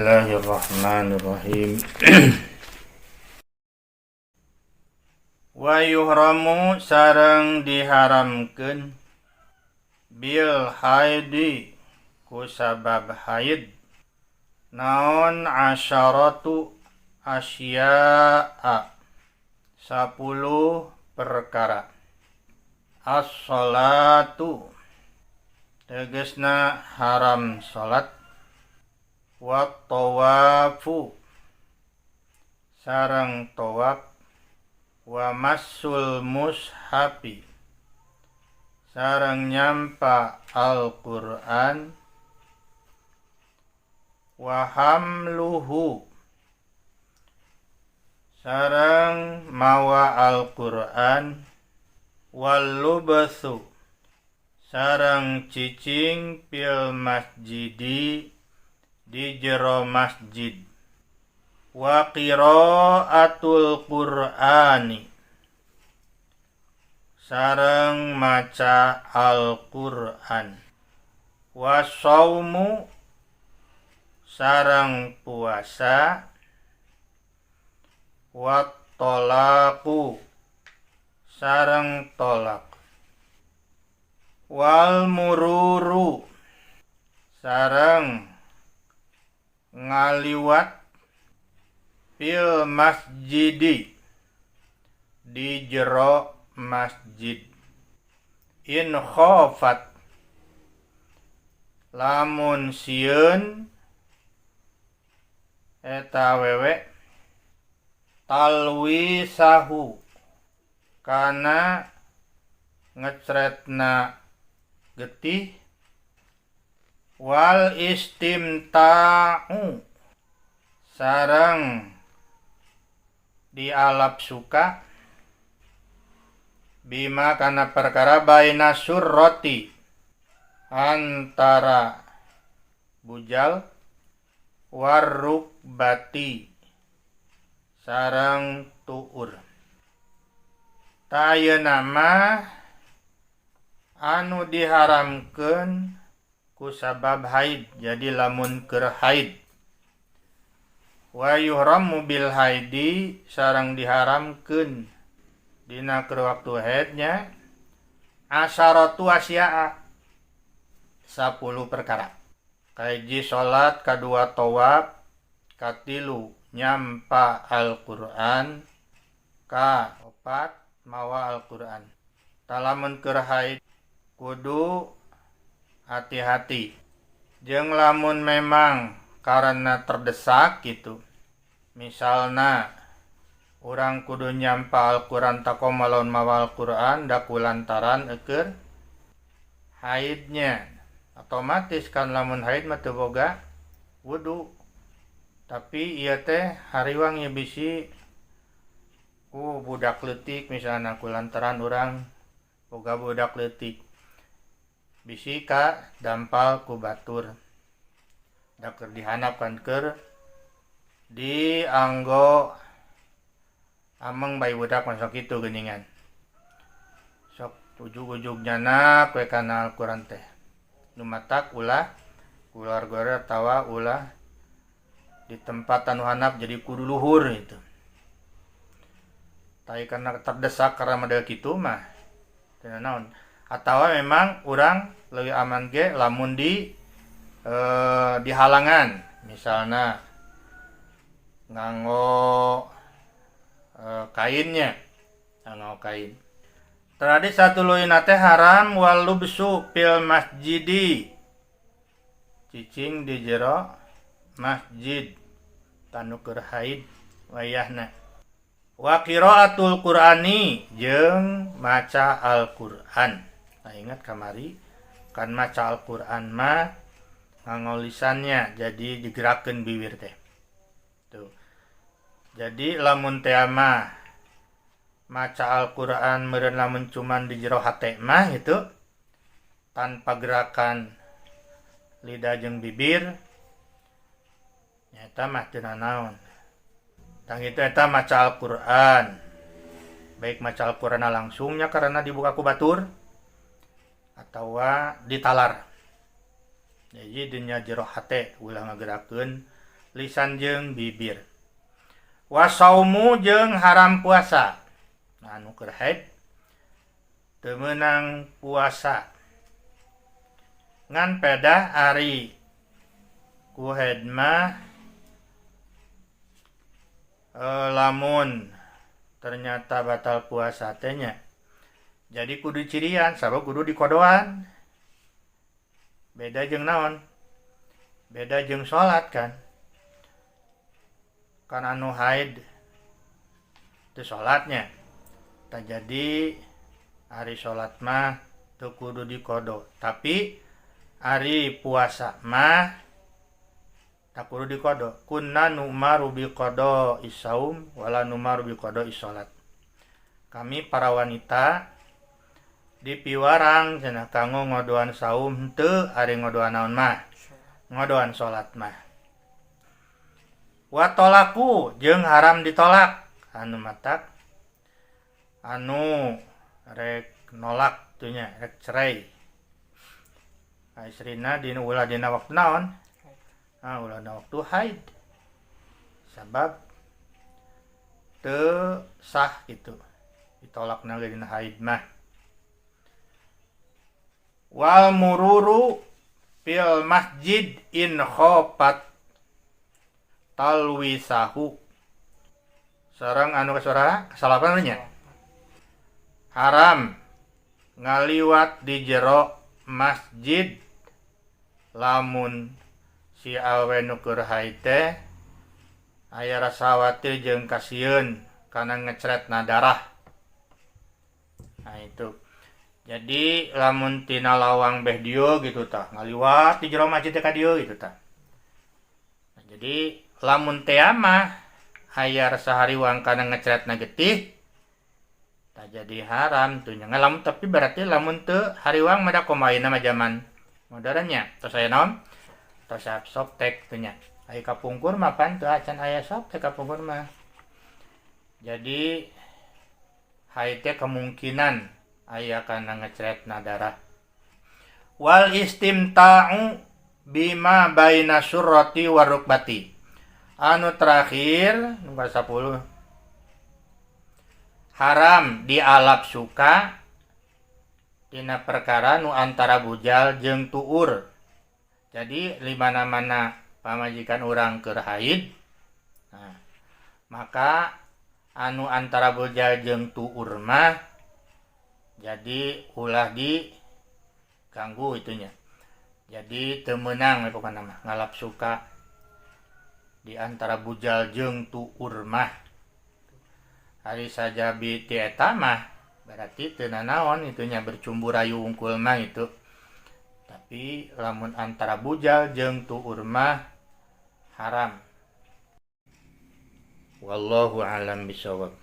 Bismillahirrahmanirrahim. Wa yuhramu sareng diharamkeun bil haidi ku sabab haid naon asyaratu asya'a 10 perkara. As-salatu tegesna haram salat, wa tawafu sareng tawaf, wa massul mushafi sareng nyampa Al-Qur'an, wa hamluhu sareng mawa Al-Qur'an, wal lubsu sareng cicing fil masjidi di jero masjid, wa qiraatul Qur'ani sareng maca Al-Qur'an, wa shaumu sareng puasa, wa tolaqu sareng tolak, wal mururu sareng ngaliwat fil masjidi di jero masjid, in khofat lamun sieun eta wewe talwisahu kana ngecretna getih, wal istimta'u sareng dialap suka, bima kana perkara baina surroti antara bujal, warrukbati sareng tuur. Tayeuna mah anu diharamkeun ku sabab haid, jadi lamun keur haid. Wa yuhramu bil haidi sareng diharamkeun dina keur waktu haidnya asyaratu asya'a 10 perkara. Kahiji salat, kadua tawaf, katilu nyampa Al-Qur'an, kaopat mawa Al-Qur'an. Talamun keur haid kudu hati-hati. Jeung lamun memang karena terdesak gitu. Misalna urang kudu nyampa Al-Qur'an takomalaun mawa Al-Qur'an da kulantaran keur haidnya. Otomatis kan lamun haid mah teu boga wudu. Tapi ieu teh hariwang nya bisi ku budak leutik misalna kulantaran urang boga budak leutik. Bisi ka dampal ku batur. Da keur dihanapkan keur dianggo ameng bae budak masuk kitu geuningan. Sok ujug-ujugnana kue kana Al-Qur'an teh. Nu matak ulah keluarga tawa ulah di tempat anu handap jadi kudu luhur itu. Tai karena terdesak karena model kitu mah teu naon. Atawa memang urang leuwih aman ge lamun di halangan, misalna nganggo kainnya, nganggo kain. Tadi satuluina teh haram wal lubsu fil masjidi, cicing di jero masjid tanu keur haid wayahna. Wa qiraatul Qur'ani jeung maca Al-Qur'an. Nah ingat kamari kan maca Al-Qur'an mah nganggo lisannya, jadi digerakkeun bibir teh. Tuh. Jadi lamun teh mah maca Al-Qur'an meureun lamun cuman di jero hate mah itu tanpa gerakan lidah jeung bibir nyata mah teu naon. Tang itu eta maca Al-Qur'an. Baik maca Al-Qur'an langsungnya karena dibuka ku batur atawa ditalar. Jadi dinya jero hate ulah ngagerakeun lisan jeung bibir. Wasaumu jeung haram puasa. Anu keur haid teu meunang puasa. Ngan pedah ari ku haid mah lamun ternyata batal puasa teh nya. Jadi kudu cirian sabab kudu dikodoan. Beda jeung naon? Beda jeung salat kan. Kan anu haid teu salatnya. Tak jadi ari salat mah teu kudu dikodo. Tapi ari puasa mah tak kudu dikodo. Kunna numaru biqodo isaum wala numaru biqodo isolat. Kami para wanita dipiwarang cenah kanggo ngodoan saum teu ari ngodoan naon mah? Ngodoan salat mah. Wa tolaku jeung haram ditolak. Anu matak anu rek nolak teu nya, rek cerai. Istrina dina ulah dina waktu naon? Ulah dina waktu haid. Sabab teu sah gitu. Ditolakna ge dina haid mah. Wal mururu fil masjid in khofat talwisahu. Sareng anu kasora kasalapan nya. Haram ngaliwat di jero masjid lamun si awe nu keur haid teh aya rasa khawatir jeung kasieun kana ngecretna darah. Nah itu. Jadi lamun tina lawang beh dieu gitu tah ngaliwat di jero masjid teh ka dieu gitu tah. Nah, jadi lamun teh mah aya rasa hariwang kana ngecretna getih tak jadi haram tuh nya. Lamun tapi berarti lamun teu hariwang mah da komaina mah zaman modern nya. Tos aya naon? Tos softtek tuh nya. Aya kapungkur mah pan teu acan aya softtek kapungkur mah. Jadi haid teh kemungkinan aya kana ngecretna darah. Wal istimta'u bima baina surrati wa rukbati. Anu terakhir nomor 10. Haram dialap suka tina perkara nu antara bujal jeung tuur. Jadi limana-mana pamajikan urang keur haid. Nah, maka anu antara bujal jeung tuur mah jadi ulah diganggu itunya. Jadi teu meunang pokona mah ngalap suka di antara bujal jeung tuur mah. Hari saja biti eta mah berarti teu nanaon itunya bercumbu rayu ungkul mah itu. Tapi lamun antara bujal jeung tuur mah haram. Wallahu a'lam bishawab.